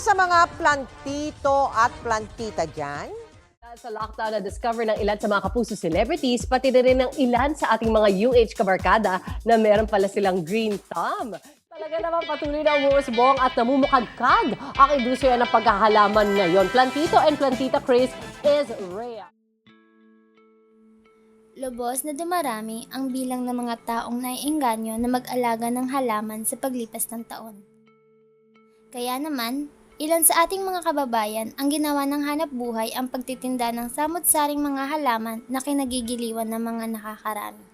sa mga plantito at plantita dyan? Sa lockdown, na-discover ng ilan sa mga kapuso celebrities, pati na rin ng ilan sa ating mga UH kabarkada na meron pala silang green thumb. Talaga naman patuloy na umuusbong at namumukadkad ang industriya ng pagkakahalaman ngayon. Plantito and plantita craze is real. Lubos na dumarami ang bilang ng mga taong naiengganyo na mag-alaga ng halaman sa paglipas ng taon. Kaya naman, ilan sa ating mga kababayan ang ginawa ng hanap buhay ang pagtitinda ng samot-saring mga halaman na kinagigiliwan ng mga nakakarami.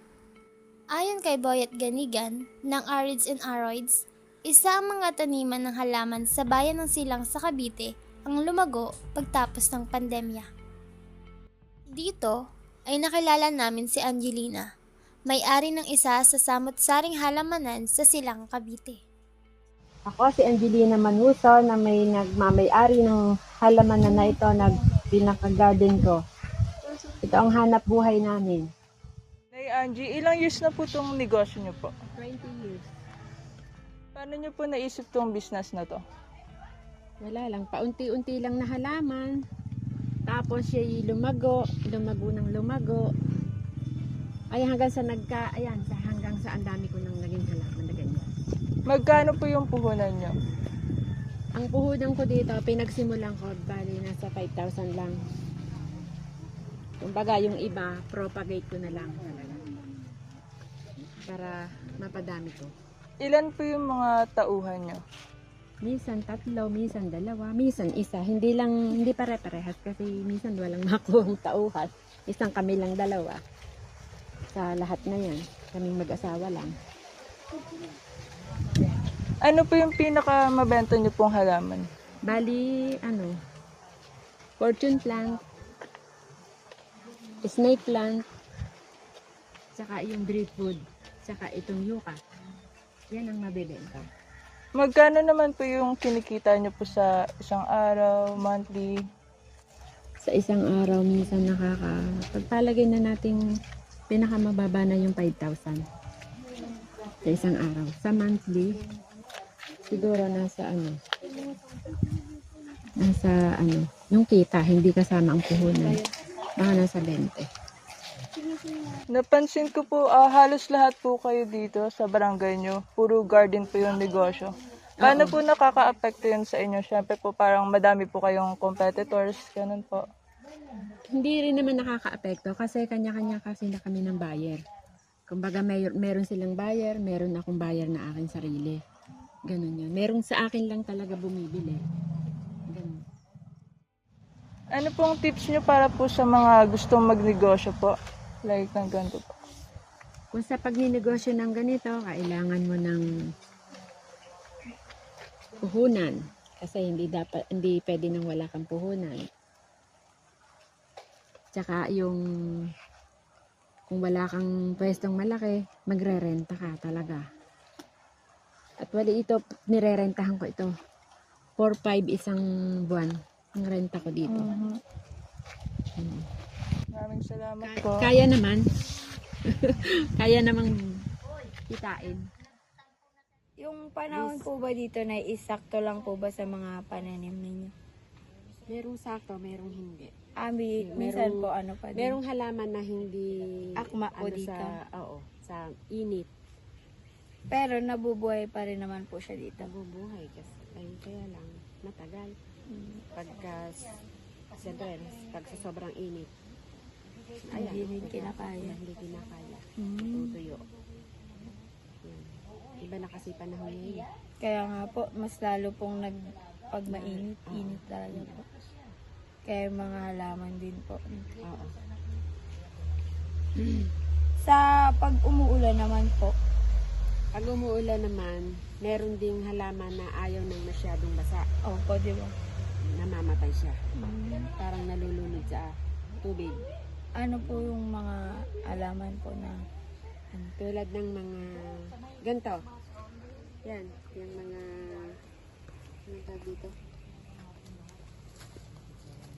Ayon kay Boyet Ganigan ng Arids and Aroids, isa ang mga taniman ng halaman sa bayan ng Silang sa Cavite ang lumago pagtapos ng pandemya. Dito ay nakilala namin si Angelina, may-ari ng isa sa samot-saring halamanan sa Silang, Cavite. Ako si Angelina Manuso na may nagmamay-ari ng halaman na ito na pinaka-garden ko. Ito ang hanap buhay namin. Nay Angie, ilang years na po itong negosyo niyo po? 20 years. Paano niyo po naisip itong business na to? Wala lang, paunti-unti lang na halaman. Tapos siya lumago ng lumago. Ay hanggang sa hanggang sa ang dami ko nang naging halaman na ganyan. Magkano po yung puhunan niyo? Ang puhunan ko dito, pinagsimulan ko, bali nasa 5,000 lang. Kumbaga yung iba, propagate ko na lang talaga. Para mapadami ko. Ilan po yung mga tauhan niyo? Minsan 3, minsan 2, minsan isa. Hindi pare-parehas kasi minsan walang makuhang tauhan. Isang kami lang 2. Sa lahat na yan, kaming mag-asawa lang. Ano po yung pinaka-mabenta niyo pong halaman? Bali, fortune plant, snake plant, saka yung driftwood, saka itong yucca. Yan ang mabibenta. Magkano naman po yung kinikita niyo po sa isang araw, monthly? Sa isang araw, minsan pagpalagay na nating pinakamababa na yung 5,000. Sa isang araw. Sa monthly, siguro nasa yung kita, hindi kasama ang puhunan. Baka nasa 20. Napansin ko po, halos lahat po kayo dito sa barangay niyo. Puro garden po yung negosyo. Paano po nakaka-apekto yun sa inyo? Siyempre po parang madami po kayong competitors, ganun po. Hindi rin naman nakaka-apekto kasi kanya-kanya kasi na kami ng buyer. Kumbaga meron silang buyer, meron akong buyer na aking sarili. Ganun yun. Meron sa akin lang talaga bumibili. Ganun. Ano pong tips niyo para po sa mga gustong magnegosyo po? Like ng ganito po. Kung sa pagninegosyo ng ganito, kailangan mo ng puhunan. Kasi hindi pwede nang wala kang puhunan. Tsaka kung wala kang pwestong malaki, magre-renta ka talaga. At nirerentahan ko ito. 4-5 isang buwan ang renta ko dito. Maraming salamat po. Kaya naman. Kaya namang kitain. Yung panahon po ba dito na isakto lang po ba sa mga pananim ninyo? Merong sakto, merong hindi. Minsan po ano pa din? Merong halaman na hindi Akma po dito. sa init. Pero nabubuhay pa rin naman po siya dito. Nabubuhay kasi kaya lang matagal. Siyempre, pag sa sobrang init. Hindi kinakaya. Hindi kinakaya. Mm. Tutuyo. Yan. Iba na kasi panahon ngayon. Kaya nga po, mas lalo pong pag mainit talaga po. Kaya yung mga halaman din po. Oo. Sa pag umuulan naman po, Pag umuulan naman, meron ding halaman na ayaw ng masyadong basa. opo, di ba? Namamatay siya. Parang nalulunod sa tubig. Ano po yung mga halaman po na Tulad ng mga ganito. Yan, yung mga ano tawag dito?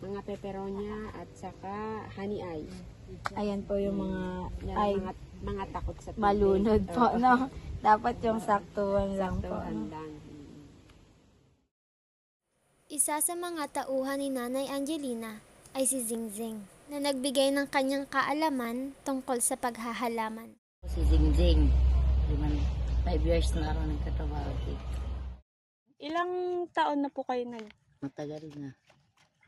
Mga peperonia at saka honey eye. ayan po yung mga Yan, mga takot sa tubig. malunod po, Oo. no? Dapat yung saktuhan lang po. Saktuhan lang. Isa sa mga tauhan ni Nanay Angelina ay si Zingzing, na nagbigay ng kanyang kaalaman tungkol sa paghahalaman. Si Jingjing, 5 years na ako nagkatrabaho dito. Ilang taon na po kayo Matagal na.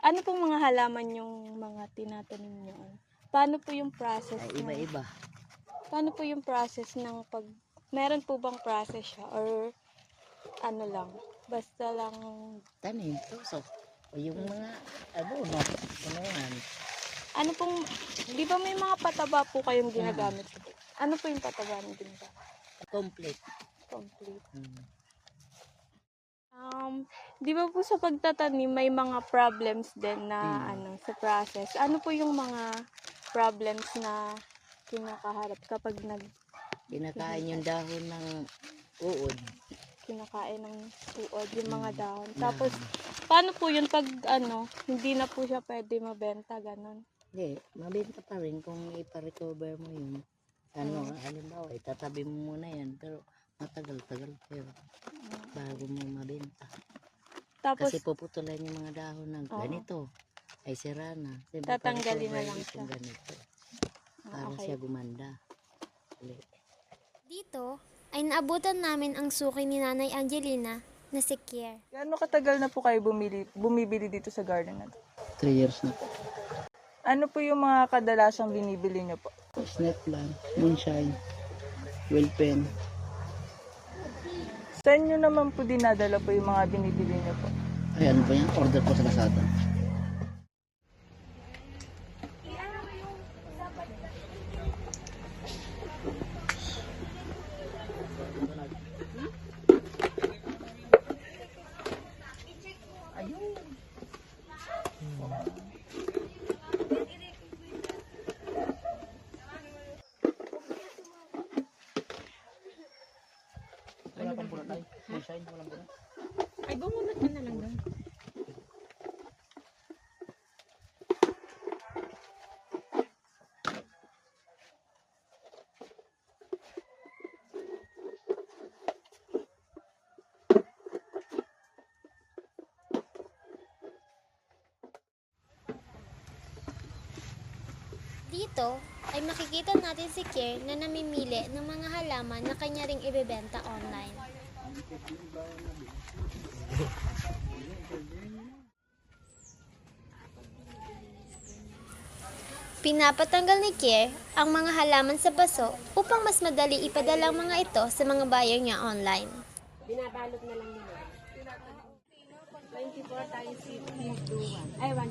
Ano pong mga halaman yung mga tinatanim nyo? Paano po yung process? Ay, iba-iba. Paano po yung process ng meron po bang process siya? Or ano lang? Basta lang... Tanim, tusok. O yung mga abono, punuan. Ano pong... Di ba may mga pataba po kayong ginagamit? Ano po yung pataba na ginagamit? Complete. Complete. Hmm. Di ba po sa pagtatanim may mga problems din na sa process? Ano po yung mga problems na kinakaharap kapag Kinakain yung dahon ng uod. kinakain ng uod yung mga dahon? Tapos, paano po yun pag hindi na po siya pwede mabenta, ganon? Hindi, mabenta pa rin kung ipa-recover mo yun. Halimbawa, itatabi mo muna yan. Pero matagal-tagal pa yun bago mo mabenta. Tapos, Kasi puputulan yung mga dahon ng ganito. Ay sira na. Siyempre, Tatanggalin na pa-recover lang itong siya. ganito. Para okay. siya gumanda. Ulit. Dito ay naabutan namin ang suki ni Nanay Angelina na si Kier. Gaano katagal na po kayo bumibili dito sa garden na to? 3 years na po. Ano po yung mga kadalasang binibili niyo po? Snake plant, moonshine, well pen. Saan nyo naman po dinadala po yung mga binibili niyo po? Ay, ano ba yan? Order po sa Lazada. Ay, bumunot ka na lang doon. Dito ay makikita natin si Kier na namimili ng mga halaman na kanya ring ibebenta online. Pinapatanggal ni Kier ang mga halaman sa baso upang mas madali ipadala ang mga ito sa mga buyer niya online. Binabalot na lang nila. 24 times 50. Ay, 1, 2.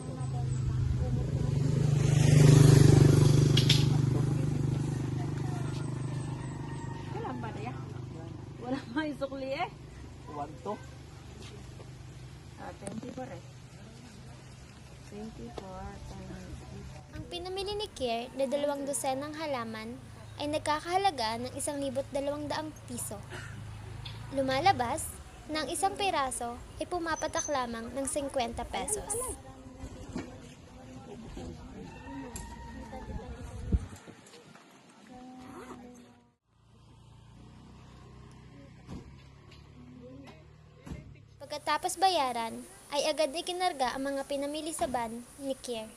Wala ba na yan? Wala ba yung sukli eh? 1 to. 24 eh. 24 times Ang pinamili ni Kier na 2 dosenang halaman ay nagkakahalaga ng 1,200 piso. Lumalabas na ang isang piraso ay pumapatak lamang ng 50 pesos. Pagkatapos bayaran, ay agad ikinarga ang mga pinamili sa van ni Kier.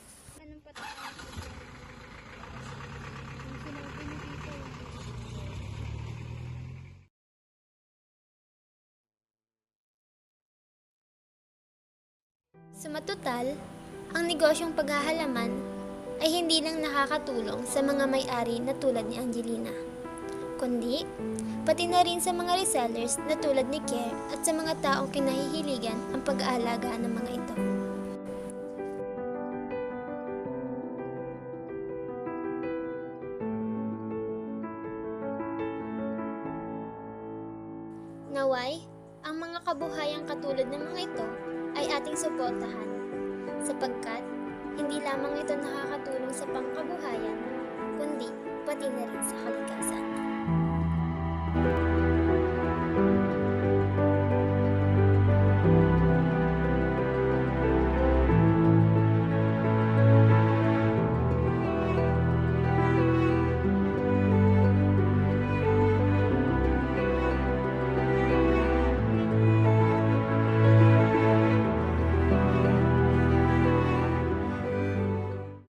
Sa matutal, ang negosyong paghahalaman ay hindi lang nakakatulong sa mga may-ari na tulad ni Angelina, kundi pati na rin sa mga resellers na tulad ni Kier at sa mga taong kinahihiligan ang pag-aalaga ng mga ito. Naway, ang mga kabuhayang katulad ng mga ito ay ating suportahan, sapagkat hindi lamang ito nakakatulong sa pangkabuhayan, kundi pati na rin sa kalikasan.